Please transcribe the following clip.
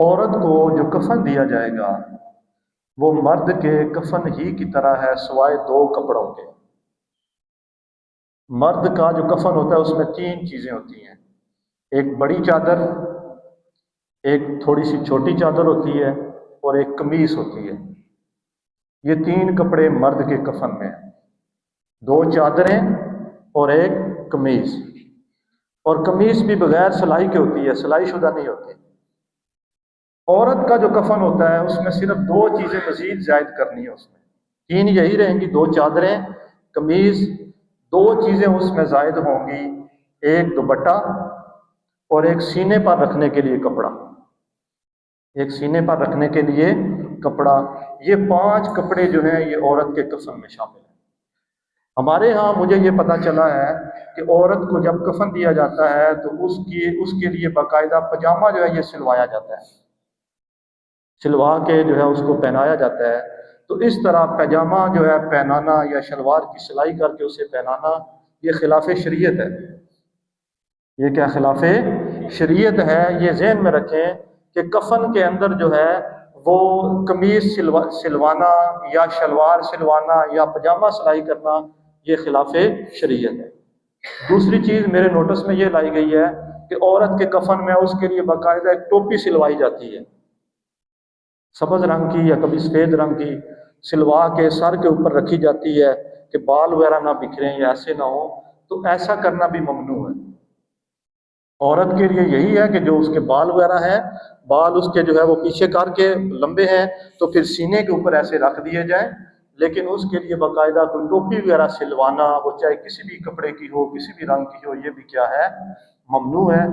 عورت کو جو کفن دیا جائے گا وہ مرد کے کفن ہی کی طرح ہے، سوائے دو کپڑوں کے۔ مرد کا جو کفن ہوتا ہے اس میں تین چیزیں ہوتی ہیں، ایک بڑی چادر، ایک تھوڑی سی چھوٹی چادر ہوتی ہے، اور ایک قمیص ہوتی ہے۔ یہ تین کپڑے مرد کے کفن میں ہیں، دو چادریں اور ایک قمیص، اور قمیص بھی بغیر سلائی کے ہوتی ہے، سلائی شدہ نہیں ہوتی۔ عورت کا جو کفن ہوتا ہے اس میں صرف دو چیزیں مزید زائد کرنی ہے، اس میں تین یہی رہیں گی، دو چادریں، قمیص، دو چیزیں اس میں زائد ہوں گی، ایک دوپٹہ اور ایک سینے پر رکھنے کے لیے کپڑا، ایک سینے پر رکھنے کے لیے کپڑا۔ یہ پانچ کپڑے جو ہیں یہ عورت کے کفن میں شامل ہیں۔ ہمارے ہاں مجھے یہ پتہ چلا ہے کہ عورت کو جب کفن دیا جاتا ہے تو اس کے لیے باقاعدہ پاجامہ جو ہے یہ سلوایا جاتا ہے، سلوا کے جو ہے اس کو پہنایا جاتا ہے۔ تو اس طرح پاجامہ جو ہے پہنانا یا شلوار کی سلائی کر کے اسے پہنانا یہ خلاف شریعت ہے۔ یہ کیا خلاف شریعت ہے؟ یہ ذہن میں رکھیں کہ کفن کے اندر جو ہے وہ قمیص سلوانا یا شلوار سلوانا یا پاجامہ سلائی کرنا یہ خلاف شریعت ہے۔ دوسری چیز میرے نوٹس میں یہ لائی گئی ہے کہ عورت کے کفن میں اس کے لیے باقاعدہ ایک ٹوپی سلوائی جاتی ہے، سبز رنگ کی یا کبھی سفید رنگ کی، سلوا کے سر کے اوپر رکھی جاتی ہے کہ بال وغیرہ نہ بکھریں یا ایسے نہ ہو، تو ایسا کرنا بھی ممنوع ہے۔ عورت کے لیے یہی ہے کہ جو اس کے بال وغیرہ ہیں، بال اس کے جو ہے وہ پیچھے کر کے لمبے ہیں تو پھر سینے کے اوپر ایسے رکھ دیے جائیں، لیکن اس کے لیے باقاعدہ کوئی ٹوپی وغیرہ سلوانا، وہ چاہے کسی بھی کپڑے کی ہو، کسی بھی رنگ کی ہو، یہ بھی کیا ہے؟ ممنوع ہے۔